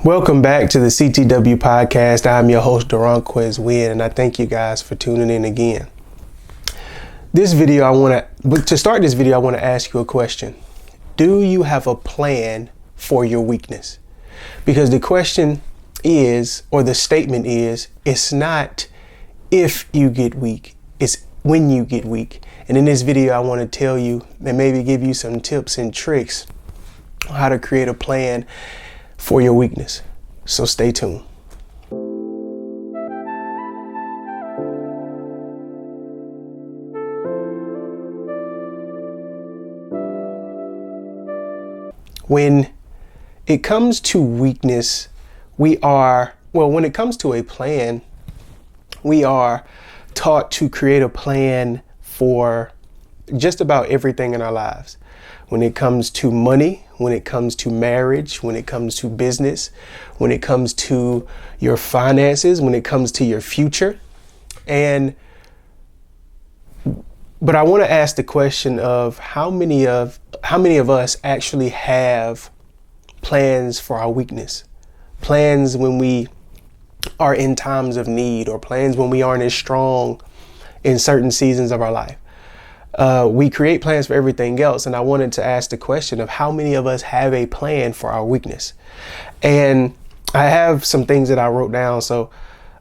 Welcome back to the C.T.W. podcast. I'm your host, Duranquez Wynn, and I thank you guys for tuning in again. To start this video, I want to ask you a question. Do you have a plan for your weakness? Because the question is, or the statement is, it's not if you get weak, it's when you get weak. And in this video, I want to tell you and maybe give you some tips and tricks on how to create a plan for your weakness. So stay tuned. When it comes to weakness, when it comes to a plan, we are taught to create a plan for just about everything in our lives. When it comes to money, when it comes to marriage, when it comes to business, when it comes to your finances, when it comes to your future. But I want to ask the question of how many of us actually have plans for our weakness, plans when we are in times of need, or plans when we aren't as strong in certain seasons of our life. We create plans for everything else. And I wanted to ask the question of how many of us have a plan for our weakness. And I have some things that I wrote down. So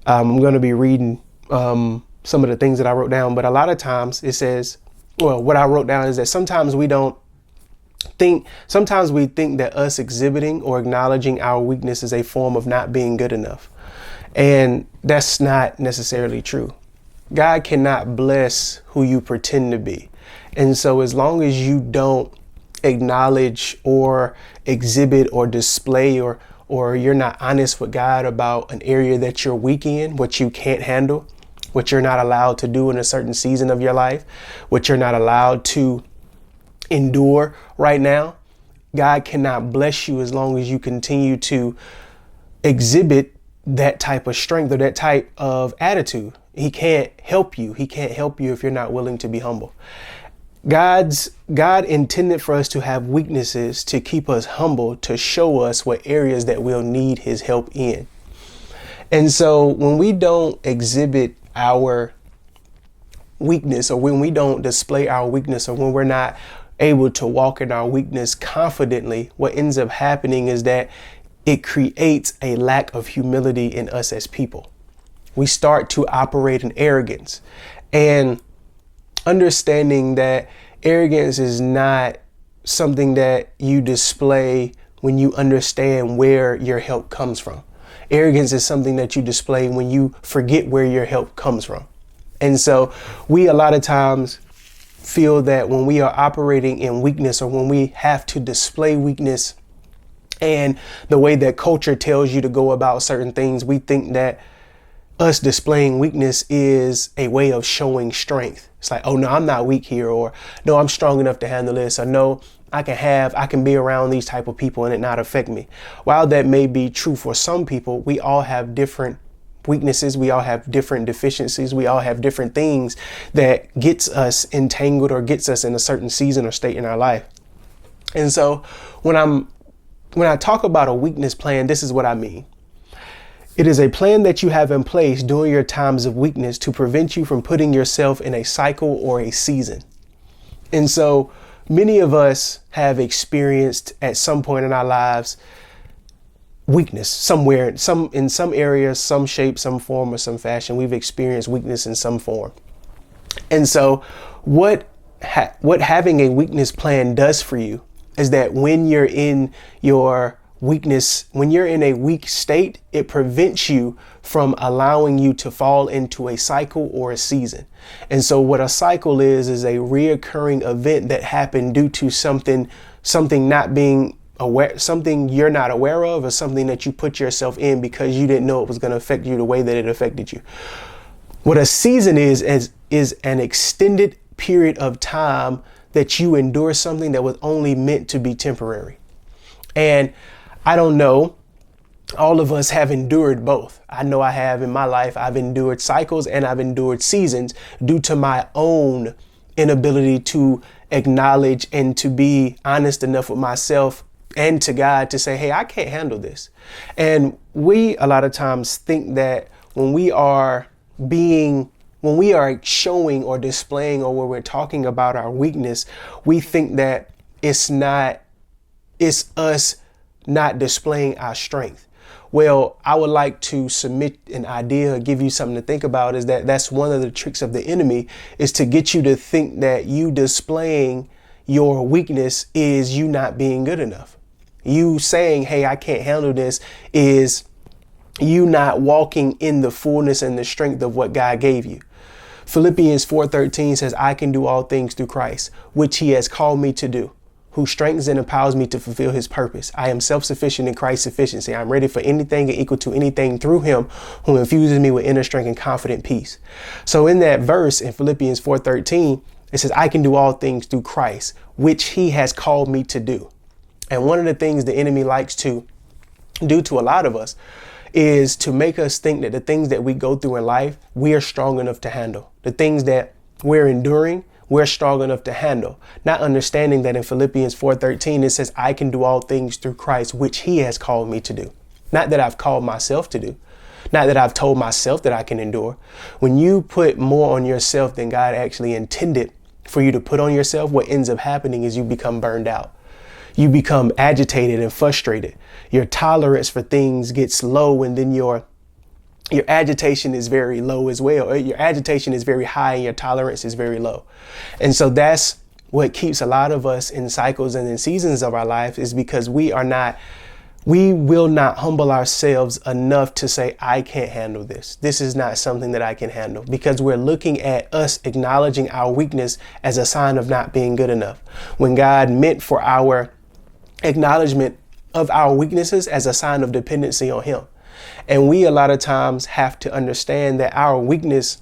I'm going to be reading some of the things that I wrote down. But a lot of times it says, what I wrote down is that sometimes we think that us exhibiting or acknowledging our weakness is a form of not being good enough. And that's not necessarily true. God cannot bless who you pretend to be. And so as long as you don't acknowledge or exhibit or display or you're not honest with God about an area that you're weak in, what you can't handle, what you're not allowed to do in a certain season of your life, what you're not allowed to endure right now, God cannot bless you as long as you continue to exhibit that type of strength or that type of attitude. He can't help you. He can't help you if you're not willing to be humble. God intended for us to have weaknesses to keep us humble, to show us what areas that we'll need his help in. And so when we don't exhibit our weakness, or when we don't display our weakness, or when we're not able to walk in our weakness confidently, what ends up happening is that it creates a lack of humility in us as people. We start to operate in arrogance, and understanding that arrogance is not something that you display when you understand where your help comes from. Arrogance is something that you display when you forget where your help comes from. And so we a lot of times feel that when we are operating in weakness, or when we have to display weakness and the way that culture tells you to go about certain things, we think that us displaying weakness is a way of showing strength. It's like, oh no, I'm not weak here, or no, I'm strong enough to handle this, or no, I can be around these type of people and it not affect me. While that may be true for some people, we all have different weaknesses. We all have different deficiencies. We all have different things that gets us entangled or gets us in a certain season or state in our life. And so when I talk about a weakness plan, this is what I mean. It is a plan that you have in place during your times of weakness to prevent you from putting yourself in a cycle or a season. And so many of us have experienced at some point in our lives weakness somewhere, in some areas, some shape, some form, or some fashion. We've experienced weakness in some form. And so what having a weakness plan does for you is that when you're in your weakness, when you're in a weak state, it prevents you from allowing you to fall into a cycle or a season. And so what a cycle is a reoccurring event that happened due to something not being aware, something you're not aware of, or something that you put yourself in because you didn't know it was going to affect you the way that it affected you. What a season is an extended period of time that you endure something that was only meant to be temporary. And I don't know, all of us have endured both. I know I have in my life. I've endured cycles and I've endured seasons due to my own inability to acknowledge and to be honest enough with myself and to God to say, hey, I can't handle this. And we a lot of times think that when we are showing or displaying, or when we're talking about our weakness, we think that it's us not displaying our strength. Well, I would like to submit an idea, give you something to think about, is that that's one of the tricks of the enemy, is to get you to think that you displaying your weakness is you not being good enough. You saying, hey, I can't handle this, is you not walking in the fullness and the strength of what God gave you. Philippians 4:13 says, I can do all things through Christ, which he has called me to do, who strengthens and empowers me to fulfill his purpose. I am self-sufficient in Christ's sufficiency. I'm ready for anything and equal to anything through him who infuses me with inner strength and confident peace. So in that verse in Philippians 4:13, it says, I can do all things through Christ, which he has called me to do. And one of the things the enemy likes to do to a lot of us is to make us think that the things that we go through in life, we are strong enough to handle. The things that we're enduring, we're strong enough to handle. Not understanding that in Philippians 4:13, it says, I can do all things through Christ, which he has called me to do. Not that I've called myself to do. Not that I've told myself that I can endure. When you put more on yourself than God actually intended for you to put on yourself, what ends up happening is you become burned out. You become agitated and frustrated. Your tolerance for things gets low, and then your agitation is very low as well. Or your agitation is very high and your tolerance is very low. And so that's what keeps a lot of us in cycles and in seasons of our life, is because we will not humble ourselves enough to say, I can't handle this. This is not something that I can handle, because we're looking at us acknowledging our weakness as a sign of not being good enough, when God meant for our acknowledgement of our weaknesses as a sign of dependency on him. And we a lot of times have to understand that our weakness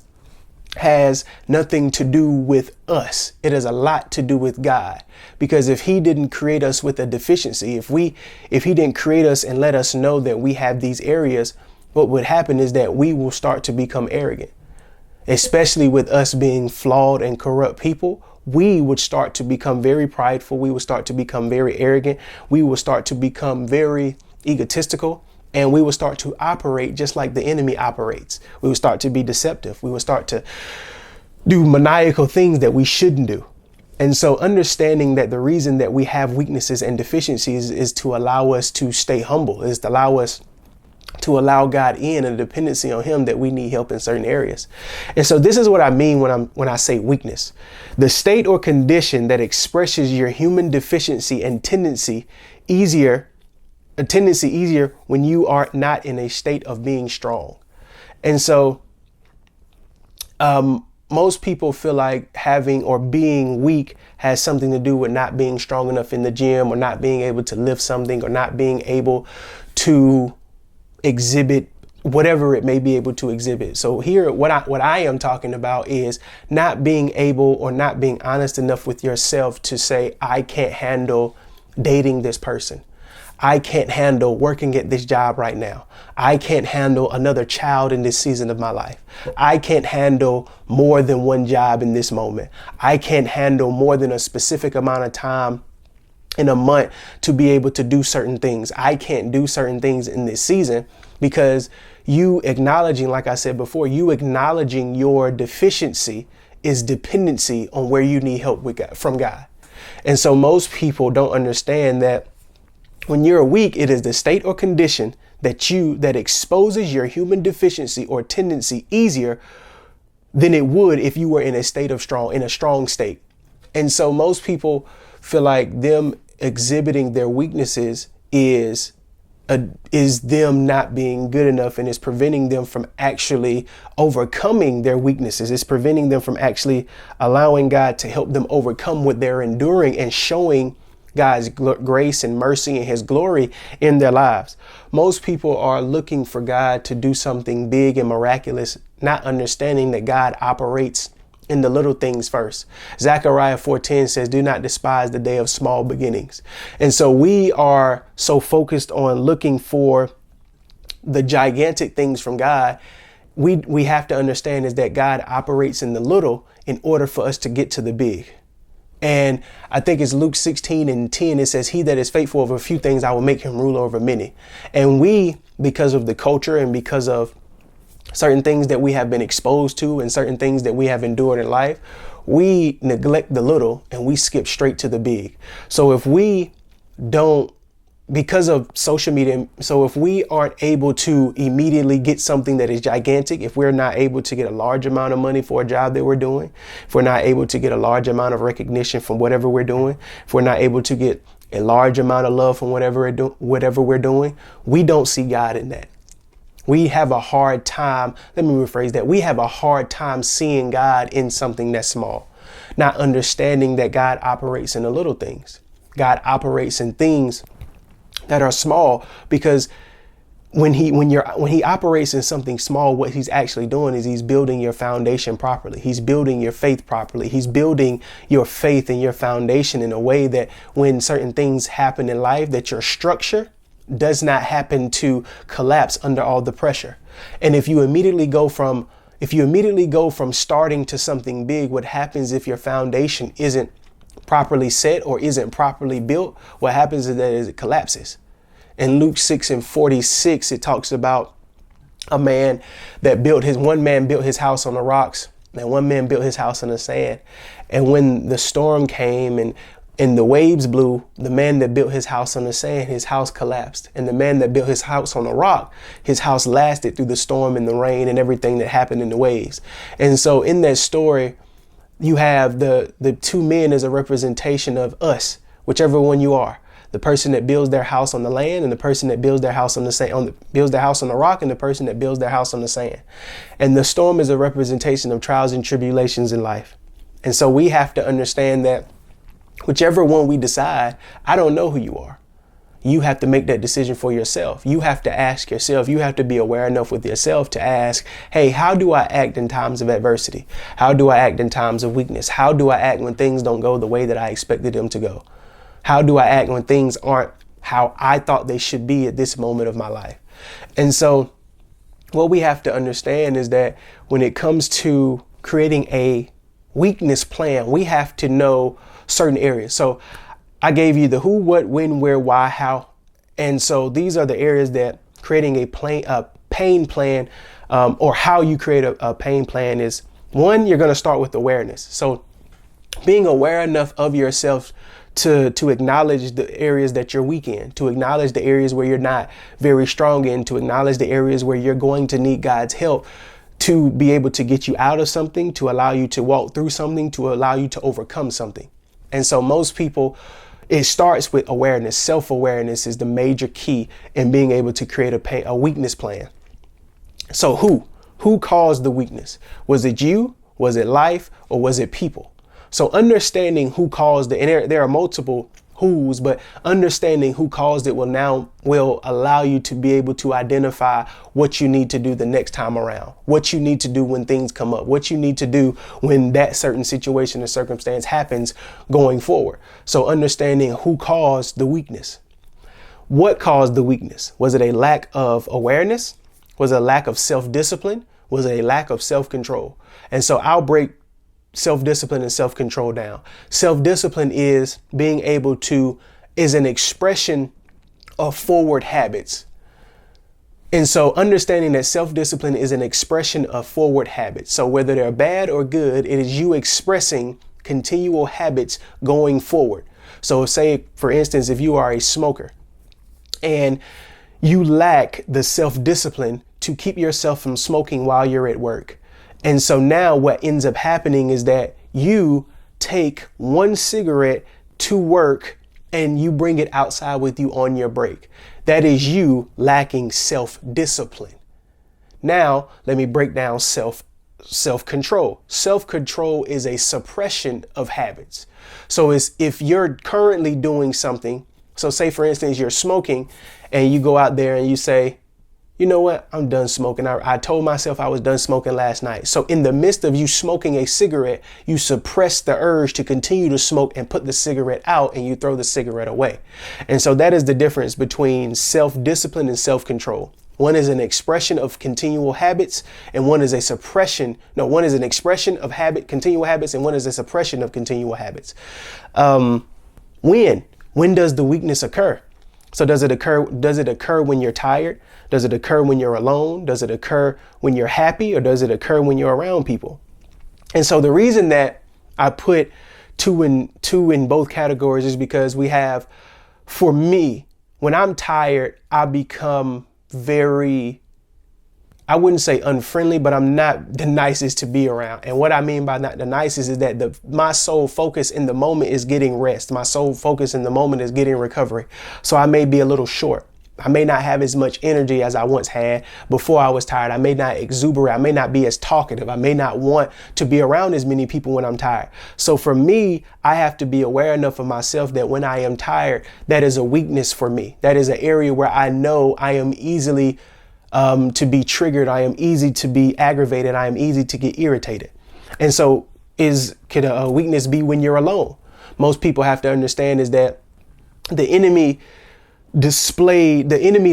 has nothing to do with us. It has a lot to do with God. Because if he didn't create us with a deficiency, if he didn't create us and let us know that we have these areas, what would happen is that we will start to become arrogant. Especially with us being flawed and corrupt people, we would start to become very prideful. We would start to become very arrogant. We will start to become very egotistical. And we will start to operate just like the enemy operates. We will start to be deceptive. We will start to do maniacal things that we shouldn't do. And so understanding that the reason that we have weaknesses and deficiencies is to allow us to stay humble, is to allow God in a dependency on him, that we need help in certain areas. And so this is what I mean when I say weakness. The state or condition that expresses your human deficiency and tendency easier when you are not in a state of being strong. And so most people feel like having or being weak has something to do with not being strong enough in the gym, or not being able to lift something, or not being able to exhibit whatever it may be able to exhibit. So here, what I am talking about is not being able or not being honest enough with yourself to say, I can't handle dating this person. I can't handle working at this job right now. I can't handle another child in this season of my life. I can't handle more than one job in this moment. I can't handle more than a specific amount of time in a month to be able to do certain things. I can't do certain things in this season, because you acknowledging, like I said before, you acknowledging your deficiency is dependency on where you need help from God. And so most people don't understand that when you're weak, it is the state or condition that exposes your human deficiency or tendency easier than it would if you were in a strong state. And so most people feel like them exhibiting their weaknesses is them not being good enough, and is preventing them from actually overcoming their weaknesses. It's preventing them from actually allowing God to help them overcome what they're enduring, and showing God's grace and mercy and his glory in their lives. Most people are looking for God to do something big and miraculous, not understanding that God operates in the little things first. Zechariah 4:10 says, do not despise the day of small beginnings. And so we are so focused on looking for the gigantic things from God. We have to understand is that God operates in the little in order for us to get to the big. And I think it's Luke 16:10. It says, he that is faithful over a few things, I will make him ruler over many. And we, because of the culture and because of certain things that we have been exposed to and certain things that we have endured in life, we neglect the little and we skip straight to the big. So if we don't, because of social media, so if we aren't able to immediately get something that is gigantic, if we're not able to get a large amount of money for a job that we're doing, if we're not able to get a large amount of recognition from whatever we're doing, if we're not able to get a large amount of love from whatever we're doing, we don't see God in that. We have a hard time, let me rephrase that. We have a hard time seeing God in something that's small, not understanding that God operates in the little things. God operates in things that are small, because when he operates in something small, what he's actually doing is he's building your foundation properly. He's building your faith properly. He's building your faith and your foundation in a way that when certain things happen in life, that your structure does not happen to collapse under all the pressure. And if you immediately go from starting to something big, what happens if your foundation isn't properly set or isn't properly built? What happens is that it collapses. In Luke 6:46, it talks about a man that one man built his house on the rocks, and one man built his house on the sand. And when the storm came and the waves blew, the man that built his house on the sand, his house collapsed. And the man that built his house on the rock, his house lasted through the storm and the rain and everything that happened in the waves. And so in that story, you have the two men as a representation of us, whichever one you are. The person that builds their house on the land and the person that builds their house on the sand, builds their house on the rock, and the person that builds their house on the sand. And the storm is a representation of trials and tribulations in life. And so we have to understand that whichever one we decide, I don't know who you are. You have to make that decision for yourself. You have to ask yourself, you have to be aware enough with yourself to ask, hey, how do I act in times of adversity? How do I act in times of weakness? How do I act when things don't go the way that I expected them to go? How do I act when things aren't how I thought they should be at this moment of my life? And so what we have to understand is that when it comes to creating a weakness plan, we have to know certain areas. So I gave you the who, what, when, where, why, how. And so these are the areas that creating a pain plan or how you create a pain plan is. One, you're going to start with awareness. So being aware enough of yourself to acknowledge the areas that you're weak in, to acknowledge the areas where you're not very strong in, to acknowledge the areas where you're going to need God's help to be able to get you out of something, to allow you to walk through something, to allow you to overcome something. And so most people, it starts with awareness. Self-awareness is the major key in being able to create a weakness plan. So who caused the weakness? Was it you? Was it life? Or was it people? So understanding who caused it, and there are multiple who's, but understanding who caused it will allow you to be able to identify what you need to do the next time around, what you need to do when things come up, what you need to do when that certain situation or circumstance happens going forward. So understanding who caused the weakness. What caused the weakness? Was it a lack of awareness? Was it a lack of self-discipline? Was it a lack of self-control? And so I'll break self-discipline and self-control down. Self-discipline is an expression of forward habits. And so understanding that self-discipline is an expression of forward habits. So whether they're bad or good, it is you expressing continual habits going forward. So say, for instance, if you are a smoker and you lack the self-discipline to keep yourself from smoking while you're at work. And so now what ends up happening is that you take one cigarette to work and you bring it outside with you on your break. That is you lacking self-discipline. Now, let me break down self-control. Self-control is a suppression of habits. So it's if you're currently doing something, so say for instance, you're smoking and you go out there and you say, you know what? I'm done smoking. I told myself I was done smoking last night. So in the midst of you smoking a cigarette, you suppress the urge to continue to smoke and put the cigarette out and you throw the cigarette away. And so that is the difference between self-discipline and self-control. One is an expression of continual habits, and one is a suppression. No, one is an expression of continual habits, and one is a suppression of continual habits. When does the weakness occur? So does it occur when you're tired? Does it occur when you're alone? Does it occur when you're happy, or does it occur when you're around people? And so the reason that I put two in both categories is because for me, when I'm tired, I become I wouldn't say unfriendly, but I'm not the nicest to be around. And what I mean by not the nicest is that my sole focus in the moment is getting rest. My sole focus in the moment is getting recovery. So I may be a little short. I may not have as much energy as I once had before I was tired. I may not exuberate. I may not be as talkative. I may not want to be around as many people when I'm tired. So for me, I have to be aware enough of myself that when I am tired, that is a weakness for me. That is an area where I know I am easily to be triggered. I am easy to be aggravated. I am easy to get irritated. And so could a weakness be when you're alone? Most people have to understand is that the enemy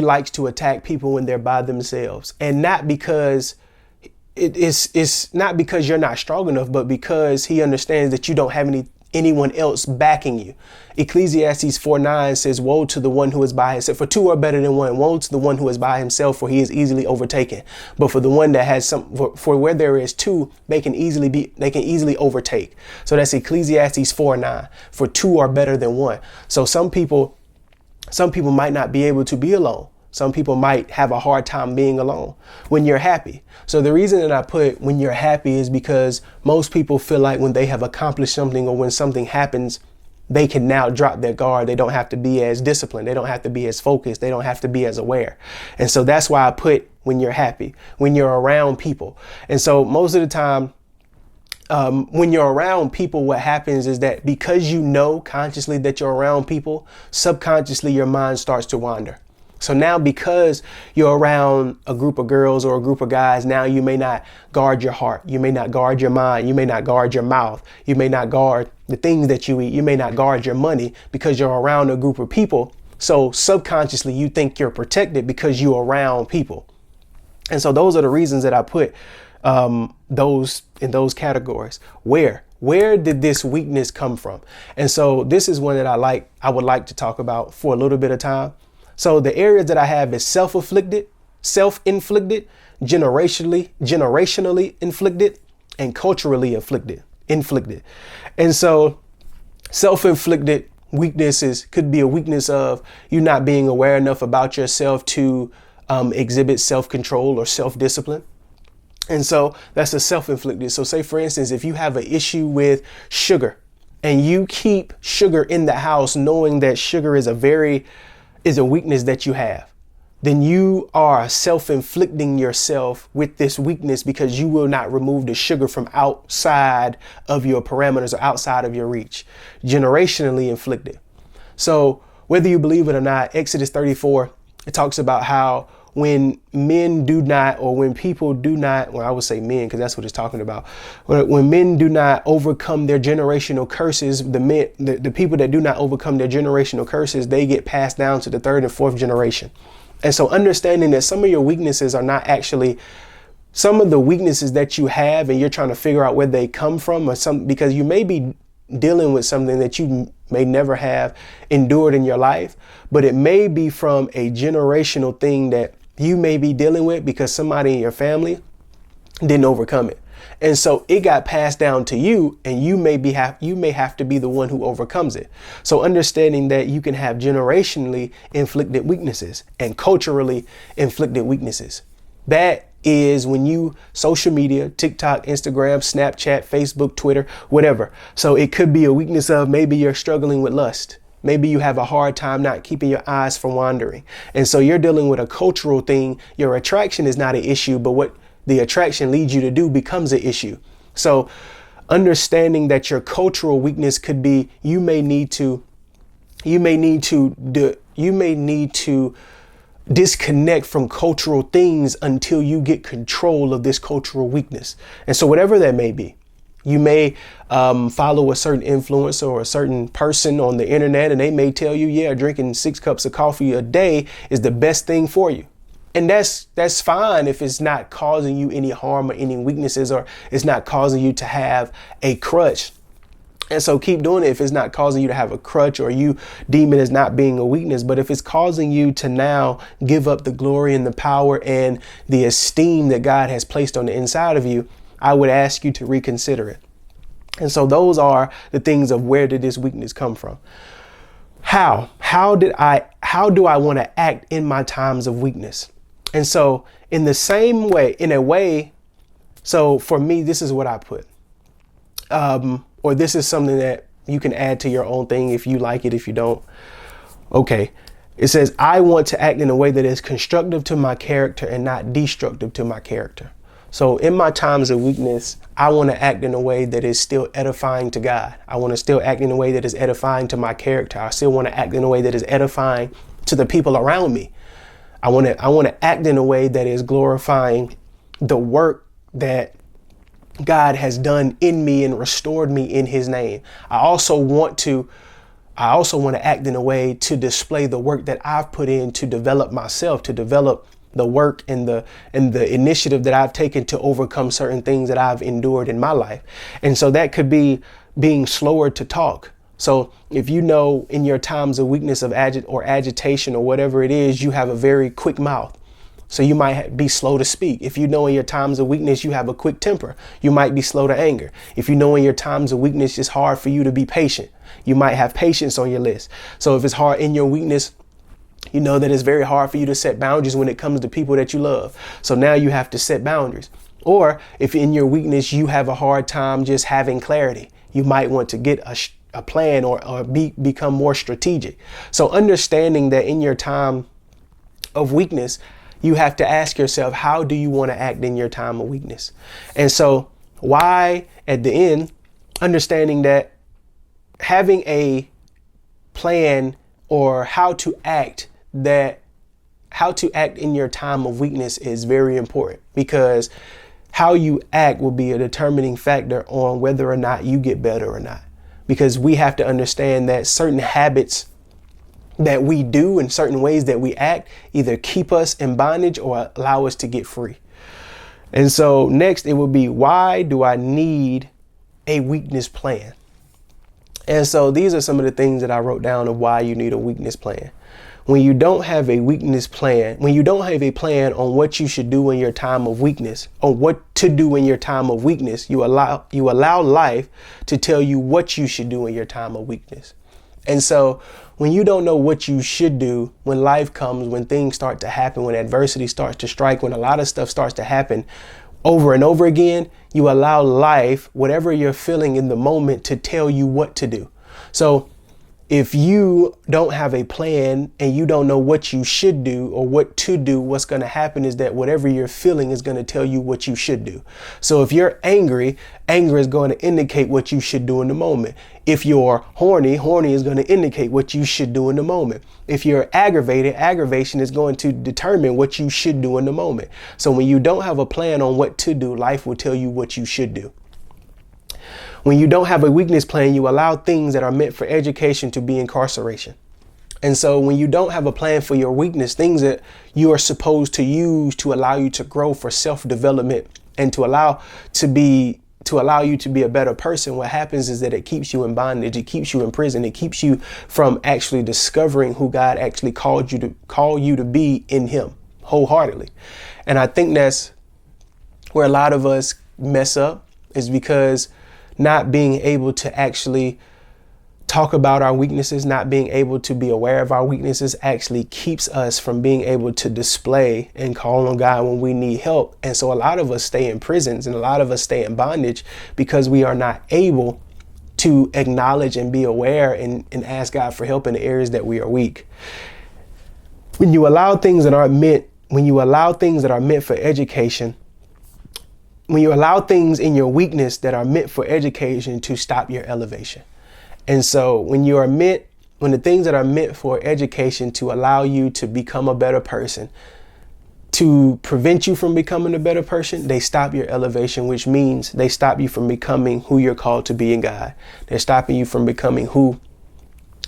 likes to attack people when they're by themselves, and not because it's not because you're not strong enough, but because he understands that you don't have anyone else backing you. Ecclesiastes 4:9 says, woe to the one who is by himself, for two are better than one. Woe to the one who is by himself, for he is easily overtaken. But for the one that has for where there is two, they can easily overtake. So that's Ecclesiastes 4:9, for two are better than one. So some people might not be able to be alone. Some people might have a hard time being alone when you're happy. So the reason that I put when you're happy is because most people feel like when they have accomplished something or when something happens, they can now drop their guard. They don't have to be as disciplined. They don't have to be as focused. They don't have to be as aware. And so that's why I put when you're happy, when you're around people. And so most of the time, when you're around people, what happens is that because you know consciously that you're around people, subconsciously your mind starts to wander. So now because you're around a group of girls or a group of guys, now you may not guard your heart. You may not guard your mind. You may not guard your mouth. You may not guard the things that you eat. You may not guard your money because you're around a group of people. So subconsciously you think you're protected because you're around people. And so those are the reasons that I put those in those categories. Where did this weakness come from? And so this is one that I would like to talk about for a little bit of time. So the areas that I have is self-inflicted, generationally inflicted, and culturally inflicted. And so self-inflicted weaknesses could be a weakness of you not being aware enough about yourself to exhibit self-control or self-discipline. And so that's a self-inflicted. So say, for instance, if you have an issue with sugar and you keep sugar in the house, knowing that sugar is a weakness that you have, then you are self-inflicting yourself with this weakness because you will not remove the sugar from outside of your parameters or outside of your reach. Generationally inflicted. So whether you believe it or not, Exodus 34, it talks about how when men do not, or when people do not, well, I would say men, because that's what it's talking about. When men do not overcome their generational curses, the people that do not overcome their generational curses, they get passed down to the third and fourth generation. And so understanding that some of your weaknesses are not actually some of the weaknesses that you have, and you're trying to figure out where they come from, or because you may be dealing with something that you may never have endured in your life, but it may be from a generational thing that you may be dealing with because somebody in your family didn't overcome it. And so it got passed down to you, and you may have to be the one who overcomes it. So understanding that you can have generationally inflicted weaknesses and culturally inflicted weaknesses. That is when you social media, TikTok, Instagram, Snapchat, Facebook, Twitter, whatever. So it could be a weakness of maybe you're struggling with lust. Maybe you have a hard time not keeping your eyes from wandering. And so you're dealing with a cultural thing. Your attraction is not an issue, but what the attraction leads you to do becomes an issue. So understanding that your cultural weakness could be you may need to disconnect from cultural things until you get control of this cultural weakness. And so whatever that may be. You may follow a certain influencer or a certain person on the internet, and they may tell you, yeah, drinking 6 cups of coffee a day is the best thing for you. And that's fine if it's not causing you any harm or any weaknesses, or it's not causing you to have a crutch. And so keep doing it if it's not causing you to have a crutch or you deem it as not being a weakness. But if it's causing you to now give up the glory and the power and the esteem that God has placed on the inside of you, I would ask you to reconsider it. And so those are the things of where did this weakness come from? How do I want to act in my times of weakness? And so in the same way, in a way, so for me, this is what I put, or this is something that you can add to your own thing if you like it, if you don't. Okay. It says, I want to act in a way that is constructive to my character and not destructive to my character. So in my times of weakness, I want to act in a way that is still edifying to God. I want to still act in a way that is edifying to my character. I still want to act in a way that is edifying to the people around me. I want to act in a way that is glorifying the work that God has done in me and restored me in his name. I also want to act in a way to display the work that I've put in to develop myself, to develop the work and the initiative that I've taken to overcome certain things that I've endured in my life. And so that could be being slower to talk. So if you know in your times of weakness of agitation or whatever it is, you have a very quick mouth. So you might be slow to speak. If you know in your times of weakness, you have a quick temper, you might be slow to anger. If you know in your times of weakness, it's hard for you to be patient, you might have patience on your list. So if it's hard in your weakness, you know that it's very hard for you to set boundaries when it comes to people that you love. So now you have to set boundaries. Or if in your weakness, you have a hard time just having clarity, you might want to get a plan or become more strategic. So understanding that in your time of weakness, you have to ask yourself, how do you want to act in your time of weakness? And so why at the end, understanding that having a plan or how to act in your time of weakness is very important, because how you act will be a determining factor on whether or not you get better or not. Because we have to understand that certain habits that we do and certain ways that we act either keep us in bondage or allow us to get free. And so next it will be, why do I need a weakness plan? And so these are some of the things that I wrote down of why you need a weakness plan. When you don't have a weakness plan, when you don't have a plan on what you should do in your time of weakness, or what to do in your time of weakness, you allow life to tell you what you should do in your time of weakness. And so when you don't know what you should do, when life comes, when things start to happen, when adversity starts to strike, when a lot of stuff starts to happen over and over again, you allow life, whatever you're feeling in the moment, to tell you what to do. So if you don't have a plan and you don't know what you should do or what to do, what's going to happen is that whatever you're feeling is going to tell you what you should do. So if you're angry, anger is going to indicate what you should do in the moment. If you're horny is going to indicate what you should do in the moment. If you're aggravated, aggravation is going to determine what you should do in the moment. So when you don't have a plan on what to do, life will tell you what you should do. When you don't have a weakness plan, you allow things that are meant for education to be incarceration. And so when you don't have a plan for your weakness, things that you are supposed to use to allow you to grow for self-development and to allow you to be a better person, what happens is that it keeps you in bondage. It keeps you in prison. It keeps you from actually discovering who God actually called you to be in him wholeheartedly. And I think that's where a lot of us mess up, is because not being able to actually talk about our weaknesses, not being able to be aware of our weaknesses actually keeps us from being able to display and call on God when we need help. And so a lot of us stay in prisons and a lot of us stay in bondage because we are not able to acknowledge and be aware and ask God for help in the areas that we are weak. When you allow things that are meant for education, when you allow things in your weakness that are meant for education to stop your elevation. And so when the things that are meant for education to allow you to become a better person, to prevent you from becoming a better person, they stop your elevation, which means they stop you from becoming who you're called to be in God. They're stopping you from becoming who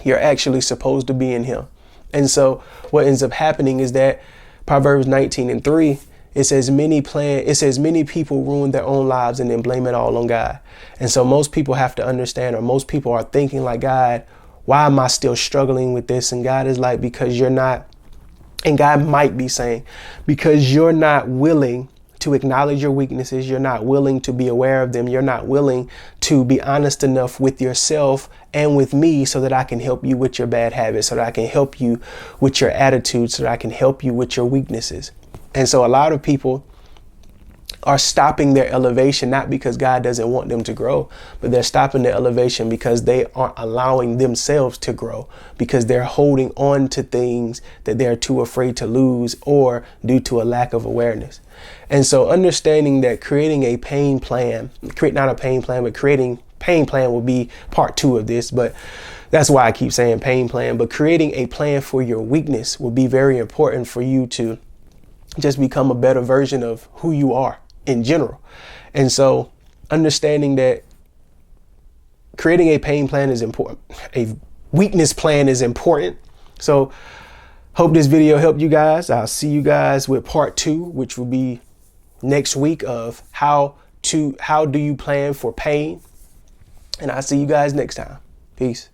you're actually supposed to be in him. And so what ends up happening is that Proverbs 19:3, it says many people ruin their own lives and then blame it all on God. And so most people have to understand, or most people are thinking like, God, why am I still struggling with this? And God is like, because you're not, and God might be saying, because you're not willing to acknowledge your weaknesses. You're not willing to be aware of them. You're not willing to be honest enough with yourself and with me so that I can help you with your bad habits, so that I can help you with your attitude, so that I can help you with your weaknesses. And so a lot of people are stopping their elevation, not because God doesn't want them to grow, but they're stopping their elevation because they aren't allowing themselves to grow, because they're holding on to things that they're too afraid to lose, or due to a lack of awareness. And so understanding that creating a pain plan, not a pain plan, but creating pain plan will be part 2 of this, but that's why I keep saying pain plan. But creating a plan for your weakness will be very important for you to just become a better version of who you are in general. And so understanding that creating a pain plan is important. A weakness plan is important. So hope this video helped you guys. I'll see you guys with part 2, which will be next week, of how do you plan for pain. And I'll see you guys next time. Peace.